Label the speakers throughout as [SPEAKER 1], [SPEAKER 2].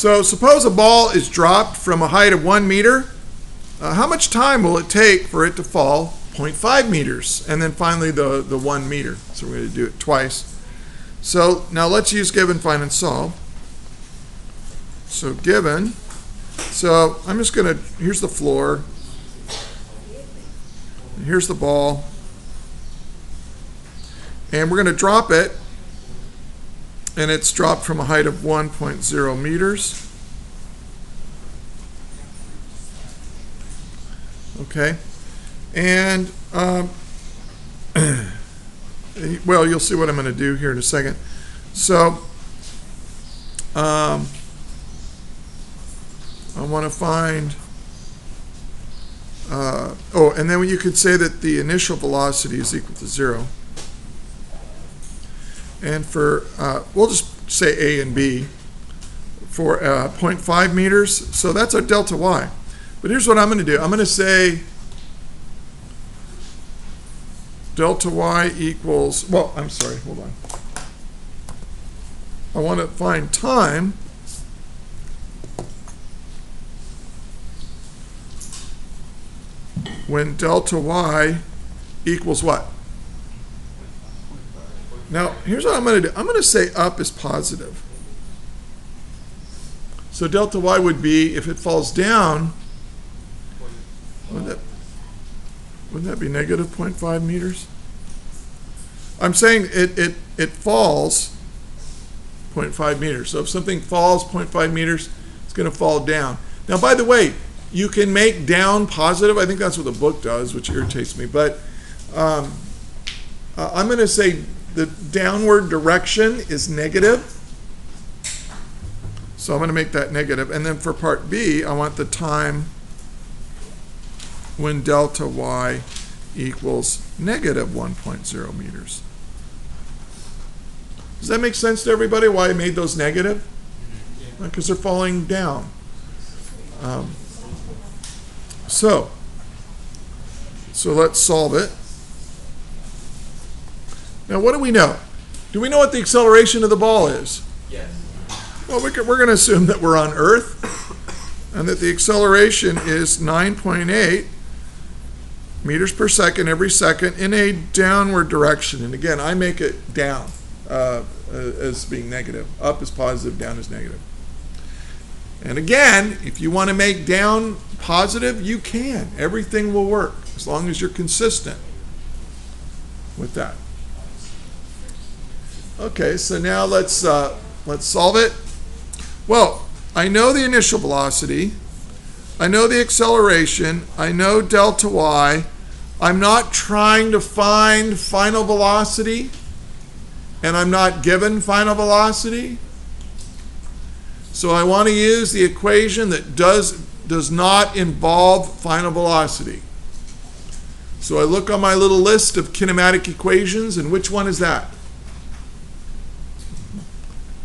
[SPEAKER 1] So suppose a ball is dropped from a height of 1 meter. How much time will it take for it to fall 0.5 meters? And then finally the 1 meter. So we're going to do it twice. So now let's use given, find, and solve. So given. So I'm just going to, here's the floor. And here's the ball. And we're going to drop it. And it's dropped from a height of 1.0 meters. Okay. And, well, you'll see what I'm going to do here in a second. So, I want to find, oh, and then you could say that the initial velocity is equal to 0. And for, we'll just say A and B for 0.5 meters. So that's our delta y. But here's what I'm going to do. I'm going to say delta y equals, well, I'm sorry, hold on. I want to find time when delta y equals what? Now, here's what I'm going to do. I'm going to say up is positive. So delta y would be, if it falls down, wouldn't that be negative 0.5 meters? I'm saying it falls 0.5 meters. So if something falls 0.5 meters, it's going to fall down. Now, by the way, you can make down positive. I think that's what the book does, which irritates me. But I'm going to say the downward direction is negative. So I'm going to make that negative. And then for part B, I want the time when delta y equals negative 1.0 meters. Does that make sense to everybody why I made those negative? Because they're falling down. So let's solve it. Now, what do we know? Do we know what the acceleration of the ball is?
[SPEAKER 2] Yes.
[SPEAKER 1] Well, we're going to assume that we're on Earth and that the acceleration is 9.8 meters per second every second in a downward direction. And again, I make it down as being negative. Up is positive, down is negative. And again, if you want to make down positive, you can. Everything will work as long as you're consistent with that. Okay, so now let's solve it. Well, I know the initial velocity. I know the acceleration. I know delta y. I'm not trying to find final velocity, and I'm not given final velocity. So I want to use the equation that does not involve final velocity. So I look on my little list of kinematic equations, and which one is that?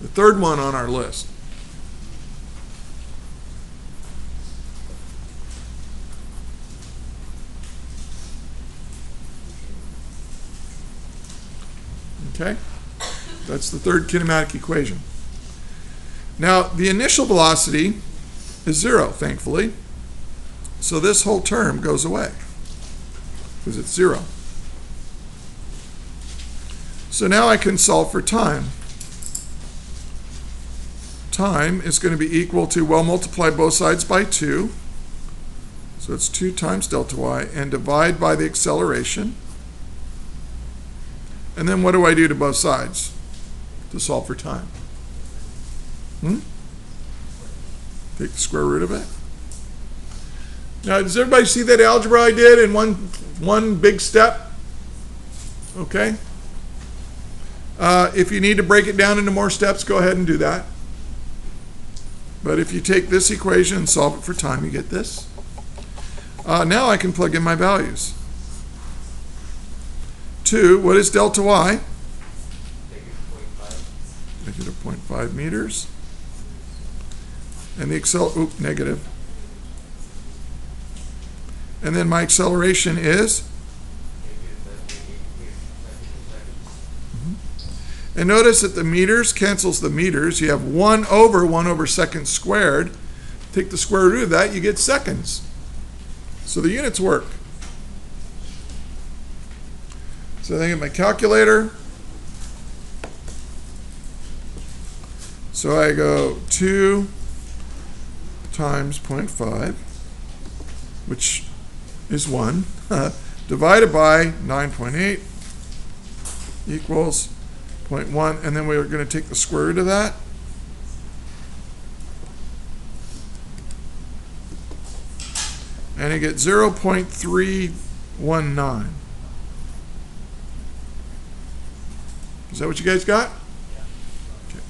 [SPEAKER 1] The third one on our list. Okay? That's the third kinematic equation. Now, the initial velocity is 0, thankfully. So this whole term goes away because it's 0. So now I can solve for time. Time is going to be equal to, well, multiply both sides by 2. So it's 2 times delta y, and divide by the acceleration. And then what do I do to both sides to solve for time? Take the square root of it. Now, does everybody see that algebra I did in one big step? Okay. If you need to break it down into more steps, go ahead and do that. But if you take this equation and solve it for time, you get this. Now I can plug in my values. 2, what is delta y? Negative 0.5 meters. And the negative. And then my acceleration is? And notice that the meters cancels the meters. You have 1 over second squared. Take the square root of that, you get seconds. So the units work. So I get my calculator. So I go 2 times 0.5, which is 1, divided by 9.8 equals 0.1, and then we're going to take the square root of that. And you get 0.319. Is that what you guys got? Okay.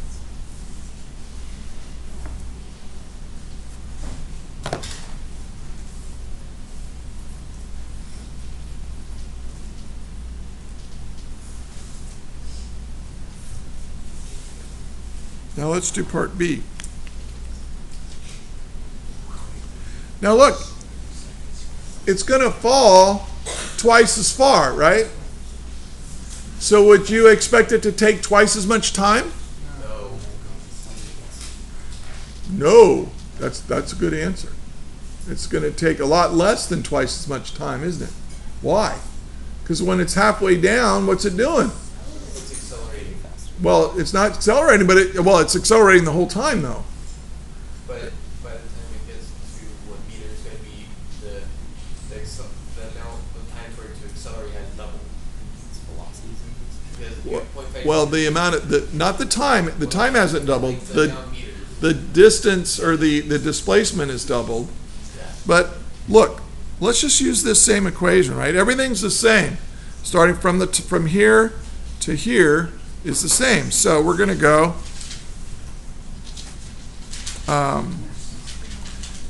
[SPEAKER 1] Now let's do part B. Now look, it's going to fall twice as far, right? So would you expect it to take twice as much time? No. That's a good answer. It's going to take a lot less than twice as much time, isn't it? Why? Because when it's halfway down, what's it doing?
[SPEAKER 2] It's accelerating faster.
[SPEAKER 1] Well, it's not accelerating, but it's accelerating the whole time, though.
[SPEAKER 2] But by the time it gets to what meter is going to be, the amount of time for it to accelerate has doubled. Its velocity.
[SPEAKER 1] Well, the amount of not the time. The time hasn't doubled. The distance or the displacement is doubled.
[SPEAKER 2] Yeah.
[SPEAKER 1] But look, let's just use this same equation, right? Everything's the same. Starting from here to here is the same. So we're going to go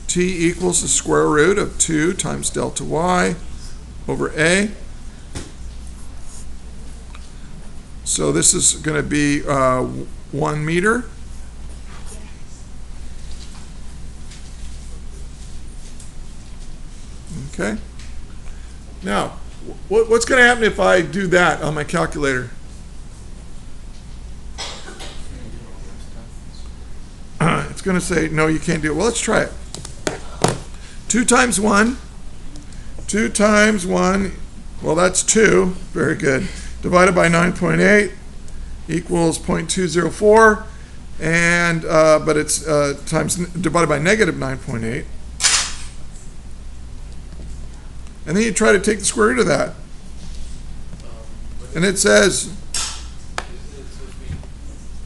[SPEAKER 1] t equals the square root of 2 times delta y over a. So this is going to be 1 meter. Okay. Now, what's going to happen if I do that on my calculator? It's going to say, no, you can't do it. Well, let's try it. 2 times 1. 2 times 1. Well, that's 2. Very good. Divided by 9.8 equals 0.204. And, but it's divided by negative 9.8. And then you try to take the square root of that. And it says,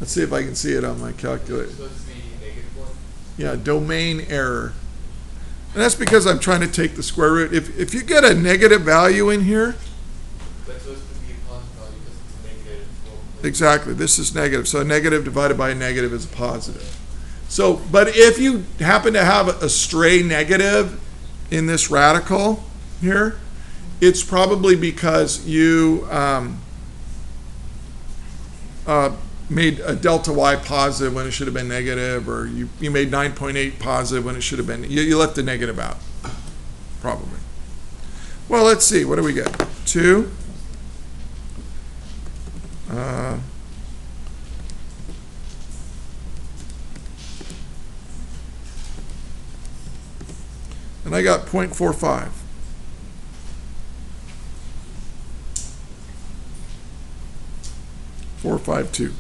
[SPEAKER 1] let's see if I can see it on my calculator.
[SPEAKER 2] It's supposed to be -1?
[SPEAKER 1] Yeah, domain error. And that's because I'm trying to take the square root. If you get a negative value in here,
[SPEAKER 2] But it's supposed to be a positive value because it's negative.
[SPEAKER 1] exactly, this is negative. So a negative divided by a negative is a positive. So, but if you happen to have a stray negative in this radical here, it's probably because you made a delta y positive when it should have been negative, or you made 9.8 positive when it should have been. You left the negative out, probably. Well, let's see. What do we get? 2. And I got 0.45. 452.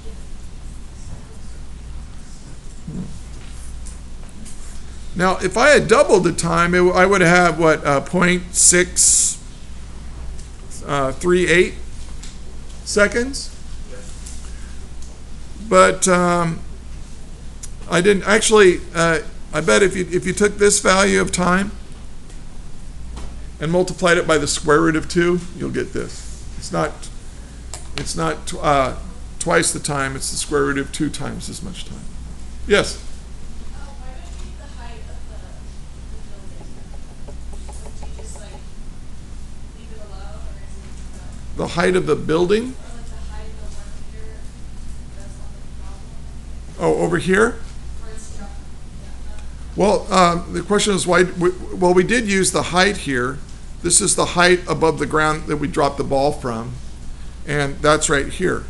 [SPEAKER 1] Now, if I had doubled the time, I would have what 0.638 seconds. But I didn't actually. I bet if you took this value of time and multiplied it by the square root of 2, you'll get this. It's not twice the time. It's the square root of 2 times as much time. Yes.
[SPEAKER 3] Why don't you the height of the building? Would you just leave it alone, or is it
[SPEAKER 1] The height of the building.
[SPEAKER 3] or the height of the 1 meter? That's not the problem.
[SPEAKER 1] Oh, over here.
[SPEAKER 3] Or it's just
[SPEAKER 1] Well, the question is why. Well, we did use the height here. This is the height above the ground that we dropped the ball from, and that's right here.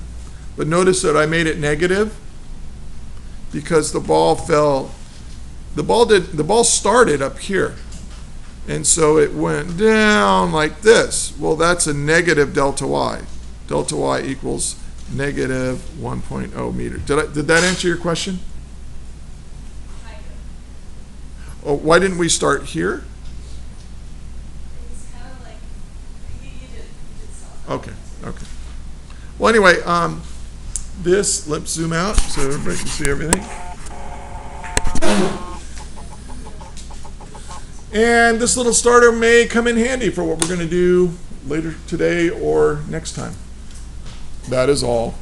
[SPEAKER 1] But notice that I made it negative because the ball fell. The ball started up here. And so it went down like this. Well, that's a negative delta y. Delta y equals negative 1.0 meters. Did that answer your question? Oh, why didn't we start here?
[SPEAKER 3] It's kind of like, you did stuff.
[SPEAKER 1] Okay, okay. Well, anyway, let's zoom out so everybody can see everything. And this little starter may come in handy for what we're going to do later today or next time. That is all.